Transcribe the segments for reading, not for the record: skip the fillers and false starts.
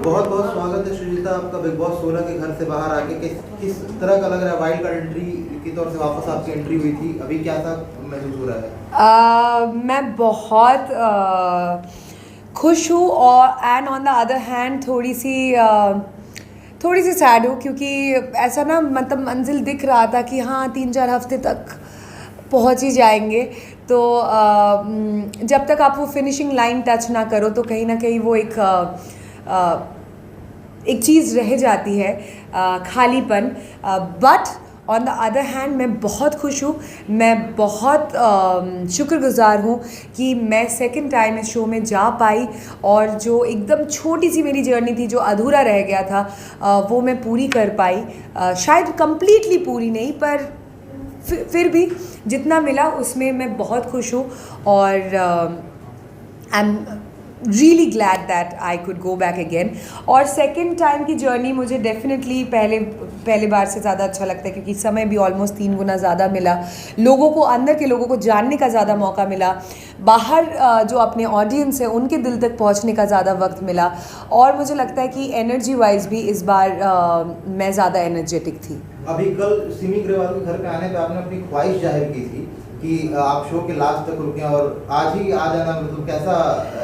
बहुत बहुत स्वागत है श्रीजिता आपका बिग बॉस 16 के घर से बाहर आके। किस तरह का लग रहा है? वाइल्ड कार्ड एंट्री के तौर से वापस आपकी एंट्री हुई थी, अभी क्या था महसूस हो रहा है? मैं बहुत खुश हूँ और and on the other hand थोड़ी सी सैड हूँ, क्योंकि ऐसा ना मतलब मंजिल दिख रहा था कि हाँ 3-4 हफ्ते तक पहुँच ही जाएंगे। तो जब तक आप वो फिनिशिंग लाइन टच ना करो तो कहीं ना कहीं वो एक चीज़ रह जाती है, खालीपन। But on the other hand मैं बहुत खुश हूँ, मैं बहुत शुक्रगुजार हूँ कि मैं सेकंड टाइम इस शो में जा पाई और जो एकदम छोटी सी मेरी जर्नी थी, जो अधूरा रह गया था, वो मैं पूरी कर पाई। शायद कंप्लीटली पूरी नहीं, पर फिर भी जितना मिला उसमें मैं बहुत खुश हूँ और I am really glad that I could go back again. और सेकेंड टाइम की जर्नी मुझे डेफिनेटली पहले बार से ज़्यादा अच्छा लगता है, क्योंकि समय भी ऑलमोस्ट 3 गुना ज़्यादा मिला, लोगों को, अंदर के लोगों को जानने का ज़्यादा मौका मिला, बाहर जो अपने ऑडियंस है उनके दिल तक पहुंचने का ज़्यादा वक्त मिला। और मुझे लगता है कि एनर्जी वाइज भी इस बार मैं ज़्यादा एनर्जेटिक थी। अभी कल सिमी ग्रेवाल के घर पे आने पे आपने अपनी ख्वाहिश जाहिर की थी कि आप शो के लास्ट तक रुकें, और आज ही आ जाना, मतलब कैसा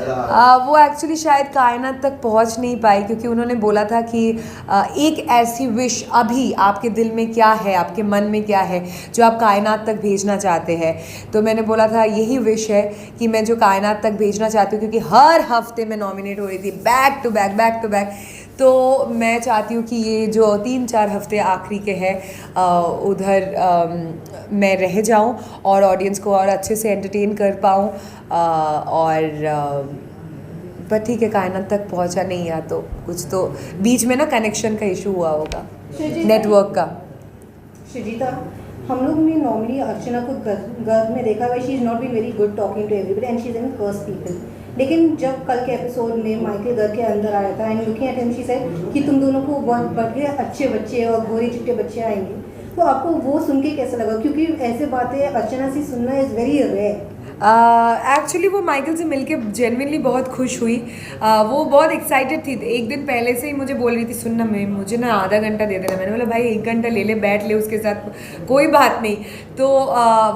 रहा? वो एक्चुअली शायद कायनात तक पहुंच नहीं पाई, क्योंकि उन्होंने बोला था कि एक ऐसी विश अभी आपके दिल में क्या है, आपके मन में क्या है जो आप कायनात तक भेजना चाहते हैं। तो मैंने बोला था यही विश है कि मैं जो कायनात तक भेजना चाहती हूँ, क्योंकि हर हफ्ते मैं नॉमिनेट हो रही थी बैक टू बैक, तो मैं चाहती हूँ कि ये जो 3-4 हफ्ते आखिरी के हैं उधर मैं रह जाऊँ और ऑडियंस को और अच्छे से एंटरटेन कर पाऊँ। पर ठीक है, कायनात तक पहुँचा नहीं, या तो कुछ तो बीच में ना कनेक्शन का इशू हुआ होगा, नेटवर्क का। श्रीजिता, हम लोग ने नॉर्मली अर्चना को घर में देखा हुआ, she is not been very good talking to everybody and she is in curse people. लेकिन जब कल के एपिसोड में माइकल घर के अंदर आया था and looking at him she said कि तुम दोनों को बहुत बड़े अच्छे बच्चे और गोरे चिट्टे बच्चे आएंगे, तो आपको वो सुन के कैसा लगा? क्योंकि ऐसे बातें अर्चना से सुनना इज़ वेरी रेयर। एक्चुअली वो माइकल से मिलके जेन्युइनली बहुत खुश हुई। वो बहुत एक्साइटेड थी, एक दिन पहले से ही मुझे बोल रही थी सुनना मुझे ना आधा घंटा दे देना। मैंने बोला भाई 1 घंटा ले ले, बैठ ले उसके साथ, कोई बात नहीं। तो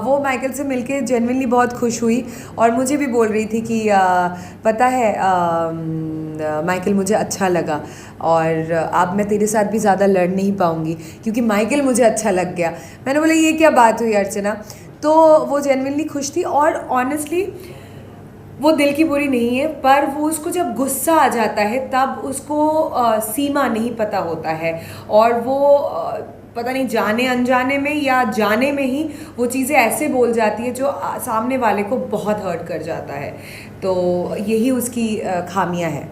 वो माइकल से मिलके जेन्युइनली बहुत खुश हुई और मुझे भी बोल रही थी कि पता है माइकल मुझे अच्छा लगा और अब मैं तेरे साथ भी ज़्यादा लड़ नहीं पाऊँगी क्योंकि माइकल मुझे अच्छा लग गया। मैंने बोला ये क्या बात हुई अर्चना? तो वो जेन्युइनली खुश थी और ऑनेस्टली वो दिल की बुरी नहीं है, पर वो उसको जब गुस्सा आ जाता है तब उसको सीमा नहीं पता होता है और वो पता नहीं जाने अनजाने में या जाने में ही वो चीज़ें ऐसे बोल जाती है जो सामने वाले को बहुत हर्ट कर जाता है। तो यही उसकी खामियां हैं।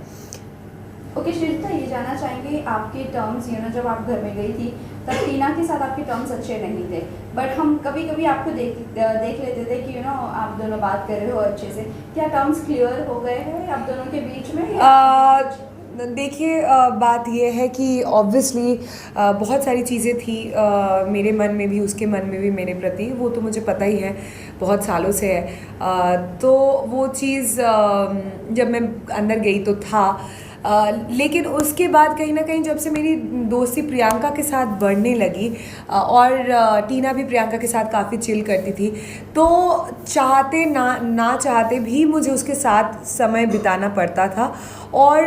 ओके श्रीजिता, ये जानना चाहेंगे आपके टर्म्स जब आप घर में गई थी तब टीना के साथ आपके टर्म्स अच्छे नहीं थे, बट हम कभी कभी आपको देख लेते थे कि आप दोनों बात कर रहे हो अच्छे से। क्या टर्म्स क्लियर हो गए हैं आप दोनों के बीच में? देखिए बात यह है कि ऑब्वियसली बहुत सारी चीज़ें थी मेरे मन में भी, उसके मन में भी मेरे प्रति, वो तो मुझे पता ही है, बहुत सालों से है। तो वो चीज़ जब मैं अंदर गई तो था, लेकिन उसके बाद कहीं ना कहीं जब से मेरी दोस्ती प्रियंका के साथ बढ़ने लगी और टीना भी प्रियंका के साथ काफ़ी चिल करती थी, तो चाहते ना चाहते भी मुझे उसके साथ समय बिताना पड़ता था। और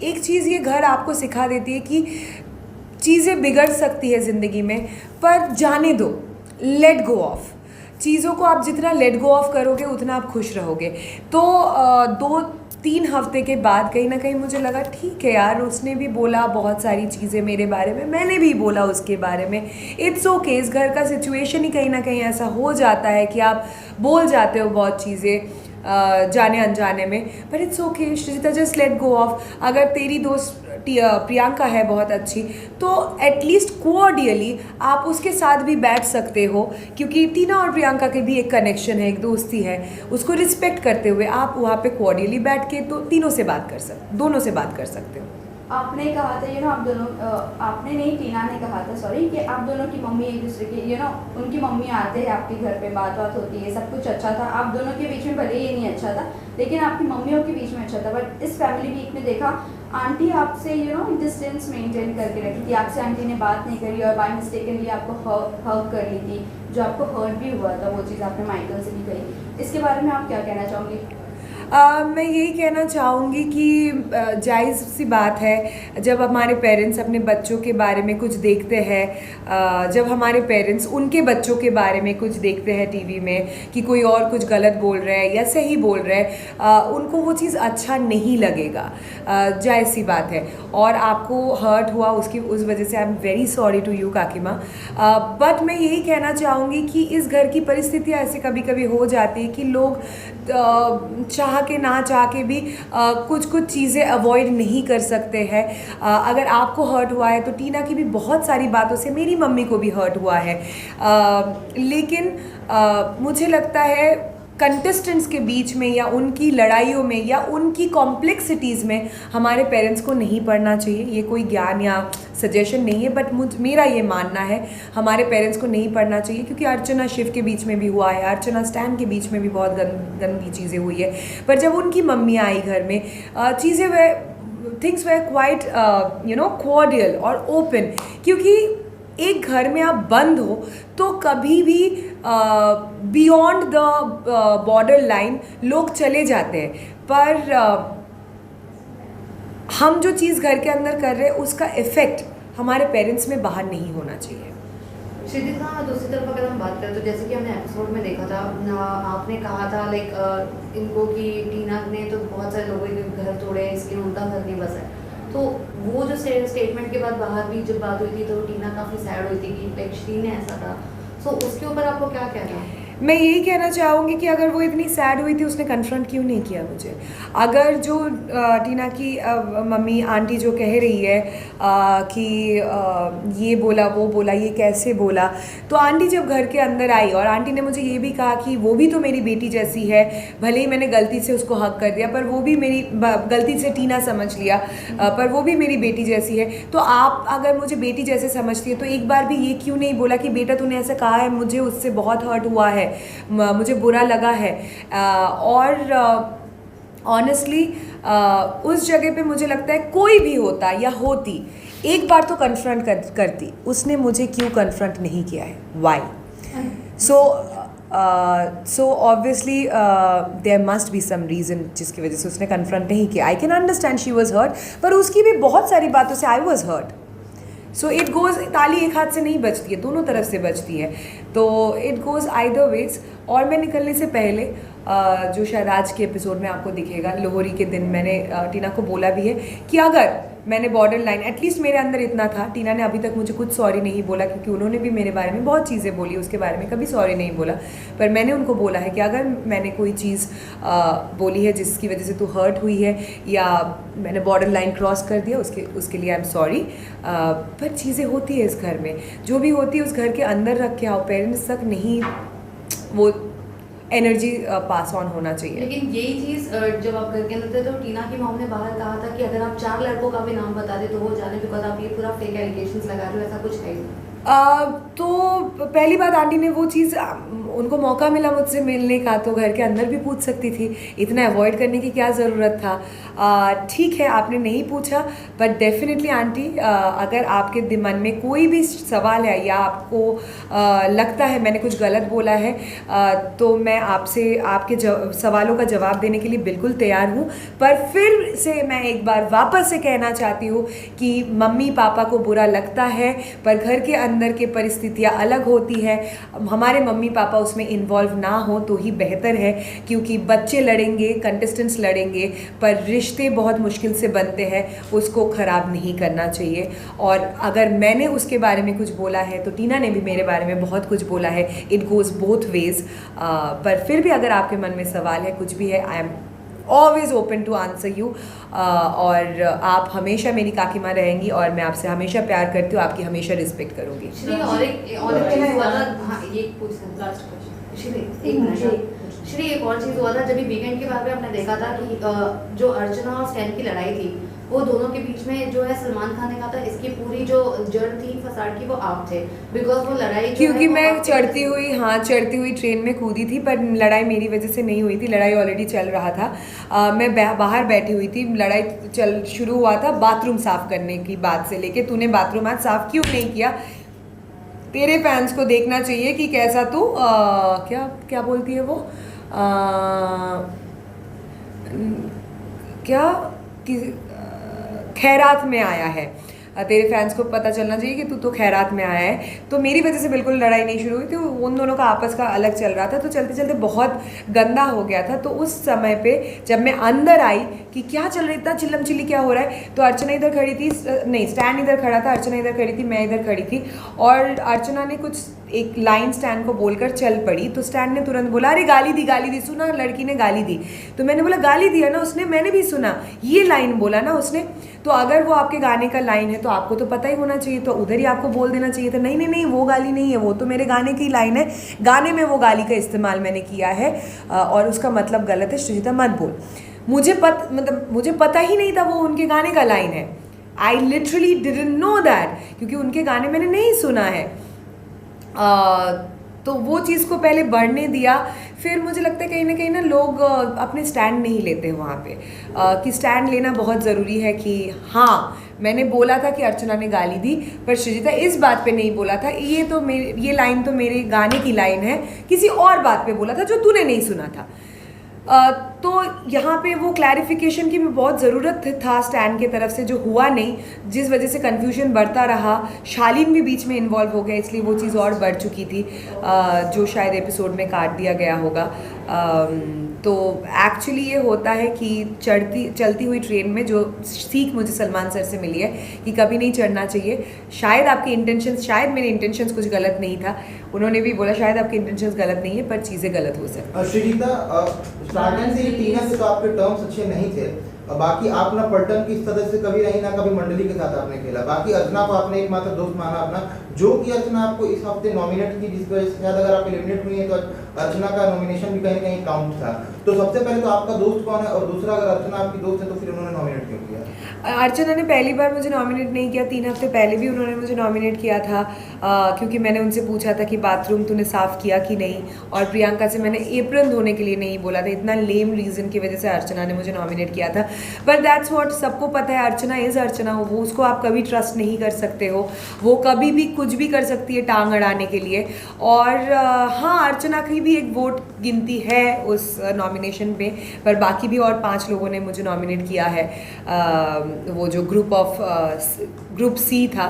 एक चीज़ ये घर आपको सिखा देती है कि चीज़ें बिगड़ सकती है ज़िंदगी में, पर जाने दो, लेट गो ऑफ। चीज़ों को आप जितना लेट गो ऑफ करोगे उतना आप खुश रहोगे। तो 2-3 हफ्ते के बाद कहीं ना कहीं मुझे लगा ठीक है यार, उसने भी बोला बहुत सारी चीज़ें मेरे बारे में, मैंने भी बोला उसके बारे में, इट्स ओके। इस घर का सिचुएशन ही कहीं ना कहीं ऐसा हो जाता है कि आप बोल जाते हो बहुत चीज़ें जाने अनजाने में, पर it's okay Srijita, just let go off. अगर तेरी दोस्त प्रियंका है बहुत अच्छी, तो एटलीस्ट कोऑर्डियली आप उसके साथ भी बैठ सकते हो, क्योंकि टीना और प्रियंका के भी एक कनेक्शन है, एक दोस्ती है, उसको रिस्पेक्ट करते हुए आप वहाँ पे कोऑर्डियली बैठ के तो दोनों से बात कर सकते हो। आपने कहा था आप दोनों, आपने नहीं टीना ने कहा था सॉरी, कि आप दोनों की मम्मी एक दूसरे के उनकी मम्मी आते हैं आपके घर पे, बात होती है, सब कुछ अच्छा था। आप दोनों के बीच में भले ये नहीं अच्छा था, लेकिन आपकी मम्मियों के बीच में अच्छा था। बट इस फैमिली वीक में देखा आंटी आपसे डिस्टेंस मेंटेन करके रखी थी, आपसे आंटी ने बात नहीं करी और बाय मिस्टेकनली आपको हग कर ली थी, जो आपको हर्ट भी हुआ था, वो चीज़ आपने माइकल से भी कही। इसके बारे में आप क्या कहना चाहोगे? मैं यही कहना चाहूँगी कि जायज़ सी बात है जब हमारे पेरेंट्स अपने बच्चों के बारे में कुछ देखते हैं, जब हमारे पेरेंट्स उनके बच्चों के बारे में कुछ देखते हैं टीवी में कि कोई और कुछ गलत बोल रहा है या सही बोल रहा है, उनको वो चीज़ अच्छा नहीं लगेगा, जायज़ सी बात है। और आपको हर्ट हुआ उस वजह से I am very sorry to you काकीमा। बट मैं यही कहना चाहूँगी कि इस घर की परिस्थितियाँ ऐसे कभी कभी हो जाती है कि लोग चाह के ना चाह के भी कुछ चीज़ें अवॉइड नहीं कर सकते हैं। अगर आपको हर्ट हुआ है तो टीना की भी बहुत सारी बातों से मेरी मम्मी को भी हर्ट हुआ है, लेकिन मुझे लगता है कंटेस्टेंट्स के बीच में या उनकी लड़ाइयों में या उनकी कॉम्प्लेक्सिटीज़ में हमारे पेरेंट्स को नहीं पढ़ना चाहिए। ये कोई ज्ञान या सजेशन नहीं है, बट मेरा ये मानना है हमारे पेरेंट्स को नहीं पढ़ना चाहिए, क्योंकि अर्चना शिव के बीच में भी हुआ है, अर्चना स्टैन के बीच में भी बहुत गंदी चीज़ें हुई है। पर जब उनकी मम्मी आई घर में, चीज़ें थिंग्स वे क्वाइट कॉर्डियल और ओपन, क्योंकि एक घर में आप बंद हो तो कभी भी बियॉन्ड द बॉर्डर लाइन लोग चले जाते हैं, पर हम जो चीज़ घर के अंदर कर रहे हैं उसका इफ़ेक्ट हमारे पेरेंट्स में बाहर नहीं होना चाहिए। श्रीदिता, दूसरी तरफ अगर हम बात करें तो जैसे कि हमने एपिसोड में देखा था, आपने कहा था इनको कि टीना ने तो बहुत सारे लोगों के घर तोड़े इसलिए उनका घर नहीं बसा है। तो वो जो स्टेटमेंट के बाद बाहर भी जब बात हुई थी तो टीना काफ़ी सैड हुई थी कि श्री ने ऐसा कहा। सो उसके ऊपर आपको क्या कहना है? मैं यही कहना चाहूँगी कि अगर वो इतनी सैड हुई थी उसने कन्फ्रंट क्यों नहीं किया मुझे। अगर जो टीना की मम्मी आंटी जो कह रही है कि ये बोला वो बोला ये कैसे बोला, तो आंटी जब घर के अंदर आई और आंटी ने मुझे ये भी कहा कि वो भी तो मेरी बेटी जैसी है, भले ही मैंने गलती से उसको हक कर दिया पर वो भी मेरी गलती से टीना समझ लिया, पर वो भी मेरी बेटी जैसी है। तो आप अगर मुझे बेटी जैसे समझती है तो एक बार भी ये क्यों नहीं बोला कि बेटा तूने ऐसा कहा है, मुझे उससे बहुत हर्ट हुआ है, मुझे बुरा लगा है। और ऑनेस्टली उस जगह पे मुझे लगता है कोई भी होता या होती एक बार तो कन्फ्रंट करती, उसने मुझे क्यों कन्फ्रंट नहीं किया है, why? So obviously there must be some reason जिसकी वजह से उसने कन्फ्रंट नहीं किया। I can understand she was hurt, पर उसकी भी बहुत सारी बातों से I was hurt. So it goes, ताली एक हाथ से नहीं बजती है, दोनों तरफ से बजती है, तो इट गोज़ आइदर वेज। और मैं निकलने से पहले जो शायद आज के एपिसोड में आपको दिखेगा, लोहरी के दिन मैंने टीना को बोला भी है कि अगर मैंने बॉर्डर लाइन, एटलीस्ट मेरे अंदर इतना था, टीना ने अभी तक मुझे कुछ सॉरी नहीं बोला क्योंकि उन्होंने भी मेरे बारे में बहुत चीज़ें बोली, उसके बारे में कभी सॉरी नहीं बोला, पर मैंने उनको बोला है कि अगर मैंने कोई चीज़ बोली है जिसकी वजह से तू हर्ट हुई है या मैंने बॉर्डर लाइन क्रॉस कर दिया, उसके लिए आई एम सॉरी। पर चीज़ें होती है इस घर में, जो भी होती है उस घर के अंदर रख के आओ, पेरेंट्स तक नहीं वो एनर्जी पास ऑन होना चाहिए। लेकिन यही चीज़ जब आप घर के अंदर थे तो टीना की मॉम ने बाहर कहा था कि अगर आप 4 लड़कों का भी नाम बता दे तो वो जाने, बिकॉज आप ये पूरा फेक एलिगेशंस लगा रहे हो, ऐसा कुछ है? तो पहली बात, आंटी ने वो चीज़, उनको मौका मिला मुझसे मिलने का तो घर के अंदर भी पूछ सकती थी, इतना अवॉइड करने की क्या ज़रूरत था। ठीक है आपने नहीं पूछा, बट डेफिनेटली आंटी अगर आपके मन में कोई भी सवाल है या आपको लगता है मैंने कुछ गलत बोला है, तो मैं आपसे आपके सवालों का जवाब देने के लिए बिल्कुल तैयार हूँ। पर फिर से मैं एक बार वापस से कहना चाहती हूँ कि मम्मी पापा को बुरा लगता है, पर घर के अंदर की परिस्थितियाँ अलग होती है, हमारे मम्मी पापा उसमें इन्वॉल्व ना हो तो ही बेहतर है, क्योंकि बच्चे लड़ेंगे, कंटेस्टेंट्स लड़ेंगे, पर रिश्ते बहुत मुश्किल से बनते हैं, उसको ख़राब नहीं करना चाहिए। और अगर मैंने उसके बारे में कुछ बोला है तो टीना ने भी मेरे बारे में बहुत कुछ बोला है, इट गोज़ बोथ वेज। पर फिर भी अगर आपके मन में सवाल है, कुछ भी है, I am always open to answer you. और आप हमेशा मेरी काकीमा रहेंगी और मैं आपसे हमेशा प्यार करती हूँ, आपकी हमेशा रिस्पेक्ट करूँगी। श्री, और एक चीज़ हुआ था, हाँ ये पूछ लास्ट क्वेश्चन श्री, एक मिनट श्री, एक और चीज़ हुआ था जब भी वीकेंड के बाद में हमने देखा था कि जो अर्चना और स्टैन की लड़ाई थी वो दोनों के बीच में जो है सलमान खान ने कहा था इसकी पूरी जो जड़ थी फसाड की वो आप थे, बिकॉज वो लड़ाई जो क्योंकि है वो मैं आपके चढ़ती हुई ट्रेन में कूदी थी, पर लड़ाई मेरी वजह से नहीं हुई थी, लड़ाई ऑलरेडी चल रहा था। मैं बाहर बैठी हुई थी, लड़ाई शुरू हुआ था बाथरूम साफ़ करने की बात से लेके, तूने बाथरूम आज साफ़ क्यों नहीं किया, तेरे फैंस को देखना चाहिए कि कैसा तू क्या क्या बोलती है वो क्या कि खैरात में आया है, तेरे फैंस को पता चलना चाहिए कि तू तो खैरात में आया है। तो मेरी वजह से बिल्कुल लड़ाई नहीं शुरू हुई थी, उन दोनों का आपस का अलग चल रहा था, तो चलते चलते बहुत गंदा हो गया था। तो उस समय पे जब मैं अंदर आई कि क्या चल रहा है, इतना चिल्लम चिल्ली क्या हो रहा है, तो अर्चना इधर खड़ी थी, नहीं स्टैंड इधर खड़ा था, अर्चना इधर खड़ी थी, मैं इधर खड़ी थी, और अर्चना ने कुछ एक लाइन स्टैंड को बोलकर चल पड़ी, तो स्टैंड ने तुरंत बोला अरे गाली दी, सुना लड़की ने गाली दी। तो मैंने बोला गाली दिया ना उसने, मैंने भी सुना, ये लाइन बोला ना उसने, तो अगर वो आपके गाने का लाइन है तो आपको तो पता ही होना चाहिए, तो उधर ही आपको बोल देना चाहिए था। नहीं वो गाली नहीं है, वो तो मेरे गाने की लाइन है, गाने में वो गाली का इस्तेमाल मैंने किया है और उसका मतलब गलत है, सृजिता मत बोल। मुझे पता ही नहीं था वो उनके गाने का लाइन है। I literally didn't know that, क्योंकि उनके गाने मैंने नहीं सुना है। तो वो चीज़ को पहले बढ़ने दिया, फिर मुझे लगता है कहीं ना लोग अपने स्टैंड नहीं लेते वहाँ पे, कि स्टैंड लेना बहुत ज़रूरी है कि हाँ मैंने बोला था कि अर्चना ने गाली दी, पर सृजिता इस बात पे नहीं बोला था, ये लाइन तो मेरे गाने की लाइन है, किसी और बात पे बोला था जो तूने नहीं सुना था। तो यहाँ पे वो क्लैरिफिकेशन की भी बहुत ज़रूरत था स्टैंड की तरफ से, जो हुआ नहीं, जिस वजह से कन्फ्यूजन बढ़ता रहा। शालीन भी बीच में इन्वॉल्व हो गया, इसलिए वो चीज़ और बढ़ चुकी थी, जो शायद एपिसोड में काट दिया गया होगा। तो एक्चुअली ये होता है कि चलती हुई ट्रेन में जो सीख मुझे सलमान सर से मिली है कि कभी नहीं चढ़ना चाहिए। शायद आपके इंटेंशंस, शायद मेरे इंटेंशंस कुछ गलत नहीं था, उन्होंने भी बोला शायद आपके इंटेंशंस गलत नहीं है, पर चीज़ें गलत हो सकती। सृजिता, स्टार्टिंग से ही टीना से तो आपके टर्म्स अच्छे नहीं थे, बाकी आप ना पलटन की सदस्य कभी रही ना कभी मंडली के साथ आपने खेला, बाकी अर्चना को आपने एकमात्र दोस्त माना अपना, जो कि अर्चना आपको इस हफ्ते नॉमिनेट की, जिसकी वजह से शायद अगर आप एलिमिनेट हुई हैं तो अर्चना का नॉमिनेशन भी कहीं ना कहीं काउंट था। तो सबसे पहले तो आपका दोस्त कौन है, और दूसरा अगर अर्चना आपकी दोस्त है तो फिर उन्होंने नॉमिनेट क्यों किया? अर्चना ने पहली बार मुझे नॉमिनेट नहीं किया, 3 हफ्ते पहले भी उन्होंने मुझे नॉमिनेट किया था, क्योंकि मैंने उनसे पूछा था कि बाथरूम तूने साफ़ किया कि नहीं, और प्रियंका से मैंने एप्रन धोने के लिए नहीं बोला था। इतना लेम रीज़न की वजह से अर्चना ने मुझे नॉमिनेट किया था, बट दैट्स व्हाट, सबको पता है अर्चना इज़ अर्चना, वो उसको आप कभी ट्रस्ट नहीं कर सकते हो, वो कभी भी कुछ भी कर सकती है टांग अड़ाने के लिए। और हाँ, अर्चना की भी एक वोट गिनती है उस नॉमिनेशन पे, पर बाकी भी और 5 लोगों ने मुझे नॉमिनेट किया है, वो जो ग्रुप सी था,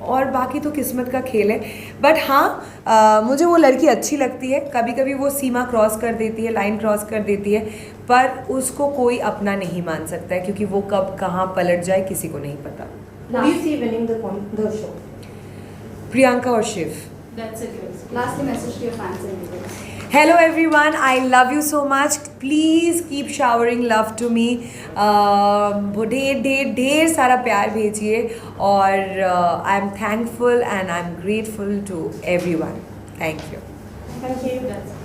और बाकी तो किस्मत का खेल है। बट हाँ, मुझे वो लड़की अच्छी लगती है, कभी कभी वो सीमा क्रॉस कर देती है, लाइन क्रॉस कर देती है, पर उसको कोई अपना नहीं मान सकता है, क्योंकि वो कब कहाँ पलट जाए किसी को नहीं पता। Who do you see winning the show? Priyanka और Shiv. That's it. Lastly, message to your fans and viewers. Hello everyone, I love you so much. Please keep showering love to me. ढेर सारा प्यार भेजिए, और I am thankful and I am grateful to everyone. Thank you. Thank you. That's it.